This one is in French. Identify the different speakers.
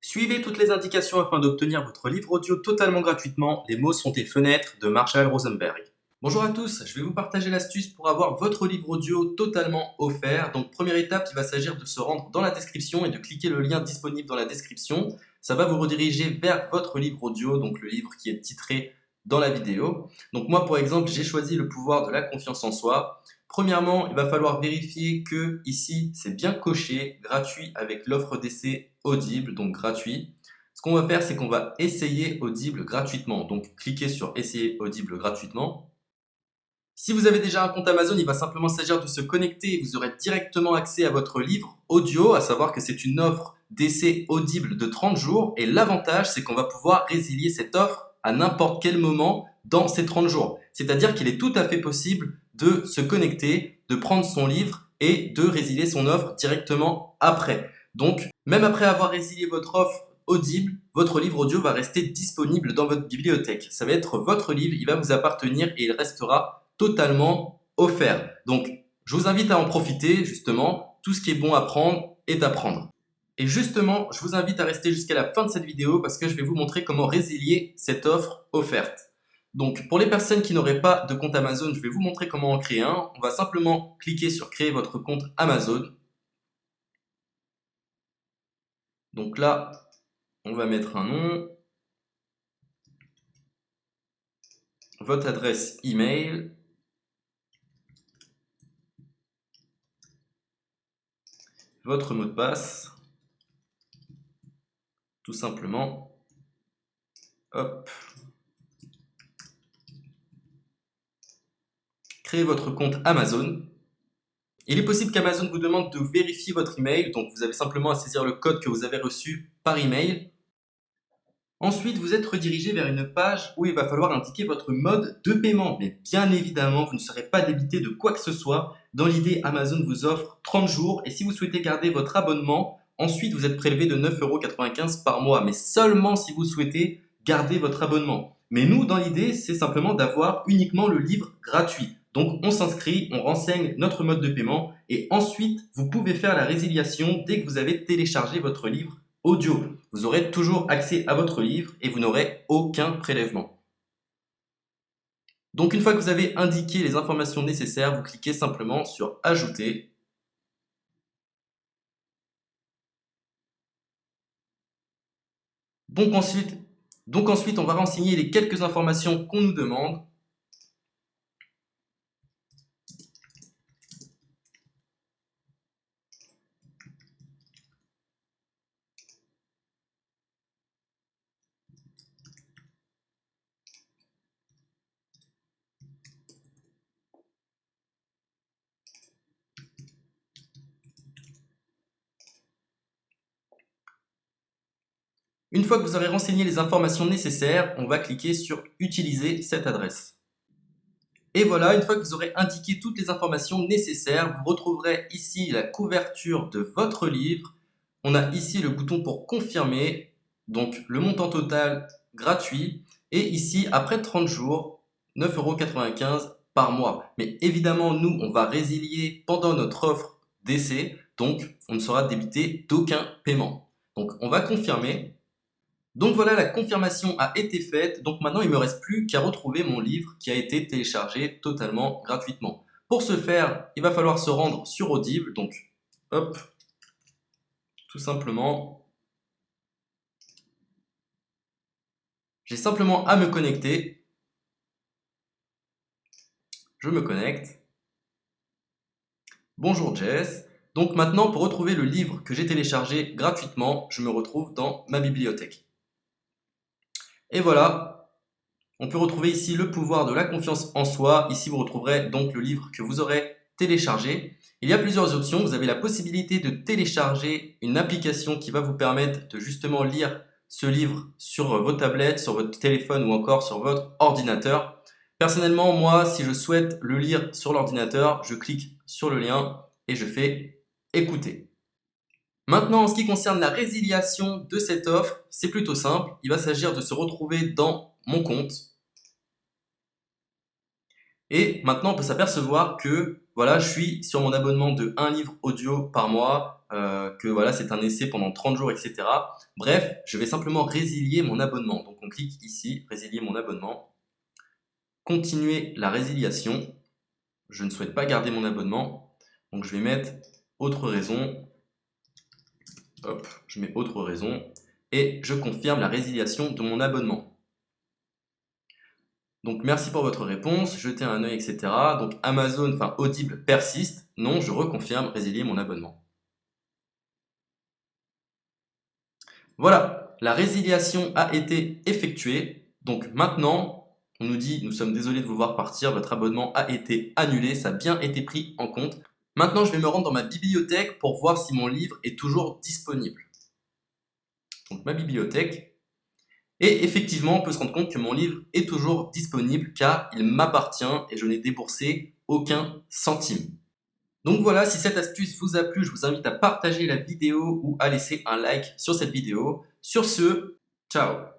Speaker 1: Suivez toutes les indications afin d'obtenir votre livre audio totalement gratuitement. Les mots sont tes fenêtres de Marshall Rosenberg. Bonjour à tous, je vais vous partager l'astuce pour avoir votre livre audio totalement offert. Donc première étape, il va s'agir de se rendre dans la description et de cliquer le lien disponible dans la description. Ça va vous rediriger vers votre livre audio, donc le livre qui est titré dans la vidéo. Donc moi par exemple, j'ai choisi le pouvoir de la confiance en soi. Premièrement, il va falloir vérifier que ici c'est bien coché, gratuit avec l'offre d'essai Audible, donc gratuit. Ce qu'on va faire, c'est qu'on va essayer Audible gratuitement. Donc cliquez sur essayer Audible gratuitement. Si vous avez déjà un compte Amazon, il va simplement s'agir de se connecter et vous aurez directement accès à votre livre audio, à savoir que c'est une offre d'essai Audible de 30 jours. Et l'avantage, c'est qu'on va pouvoir résilier cette offre à n'importe quel moment dans ces 30 jours. C'est-à-dire qu'il est tout à fait possible de se connecter, de prendre son livre et de résilier son offre directement après. Donc, même après avoir résilié votre offre Audible, votre livre audio va rester disponible dans votre bibliothèque. Ça va être votre livre, il va vous appartenir et il restera totalement offert. Donc, je vous invite à en profiter, justement. Tout ce qui est bon à prendre est à prendre. Et justement, je vous invite à rester jusqu'à la fin de cette vidéo parce que je vais vous montrer comment résilier cette offre offerte. Donc, pour les personnes qui n'auraient pas de compte Amazon, je vais vous montrer comment en créer un. On va simplement cliquer sur créer votre compte Amazon. Donc là, on va mettre un nom, votre adresse email, votre mot de passe, tout simplement. Hop. Créez votre compte Amazon. Il est possible qu'Amazon vous demande de vérifier votre email, donc vous avez simplement à saisir le code que vous avez reçu par email. Ensuite, vous êtes redirigé vers une page où il va falloir indiquer votre mode de paiement. Mais bien évidemment, vous ne serez pas débité de quoi que ce soit. Dans l'idée, Amazon vous offre 30 jours et si vous souhaitez garder votre abonnement, ensuite vous êtes prélevé de 9,95 € par mois, mais seulement si vous souhaitez garder votre abonnement. Mais nous, dans l'idée, c'est simplement d'avoir uniquement le livre gratuit. Donc on s'inscrit, on renseigne notre mode de paiement et ensuite vous pouvez faire la résiliation dès que vous avez téléchargé votre livre audio. Vous aurez toujours accès à votre livre et vous n'aurez aucun prélèvement. Donc une fois que vous avez indiqué les informations nécessaires, vous cliquez simplement sur Ajouter. Donc ensuite, on va renseigner les quelques informations qu'on nous demande. Une fois que vous aurez renseigné les informations nécessaires, on va cliquer sur Utiliser cette adresse. Et voilà, une fois que vous aurez indiqué toutes les informations nécessaires, vous retrouverez ici la couverture de votre livre. On a ici le bouton pour confirmer, donc le montant total gratuit. Et ici, après 30 jours, 9,95 € par mois. Mais évidemment, nous, on va résilier pendant notre offre d'essai, donc on ne sera débité d'aucun paiement. Donc on va confirmer. Donc voilà, la confirmation a été faite. Donc maintenant, il ne me reste plus qu'à retrouver mon livre qui a été téléchargé totalement gratuitement. Pour ce faire, il va falloir se rendre sur Audible. Donc, hop, tout simplement. J'ai simplement à me connecter. Je me connecte. Bonjour Jess. Donc maintenant, pour retrouver le livre que j'ai téléchargé gratuitement, je me retrouve dans ma bibliothèque. Et voilà, on peut retrouver ici le pouvoir de la confiance en soi. Ici, vous retrouverez donc le livre que vous aurez téléchargé. Il y a plusieurs options. Vous avez la possibilité de télécharger une application qui va vous permettre de justement lire ce livre sur vos tablettes, sur votre téléphone ou encore sur votre ordinateur. Personnellement, moi, si je souhaite le lire sur l'ordinateur, je clique sur le lien et je fais écouter. Maintenant, en ce qui concerne la résiliation de cette offre, c'est plutôt simple. Il va s'agir de se retrouver dans mon compte. Et maintenant, on peut s'apercevoir que voilà, je suis sur mon abonnement de 1 livre audio par mois. que voilà, c'est un essai pendant 30 jours, etc. Bref, je vais simplement résilier mon abonnement. Donc on clique ici, résilier mon abonnement, continuer la résiliation. Je ne souhaite pas garder mon abonnement, donc je vais mettre autre raison. Hop, je mets autre raison et je confirme la résiliation de mon abonnement. Donc merci pour votre réponse, jetez un œil, etc. Donc Amazon, enfin Audible persiste. Non, je reconfirme, résilier mon abonnement. Voilà, la résiliation a été effectuée. Donc maintenant, on nous dit, nous sommes désolés de vous voir partir, votre abonnement a été annulé, ça a bien été pris en compte. Maintenant, je vais me rendre dans ma bibliothèque pour voir si mon livre est toujours disponible. Donc ma bibliothèque. Et effectivement, on peut se rendre compte que mon livre est toujours disponible car il m'appartient et je n'ai déboursé aucun centime. Donc voilà, si cette astuce vous a plu, je vous invite à partager la vidéo ou à laisser un like sur cette vidéo. Sur ce, ciao!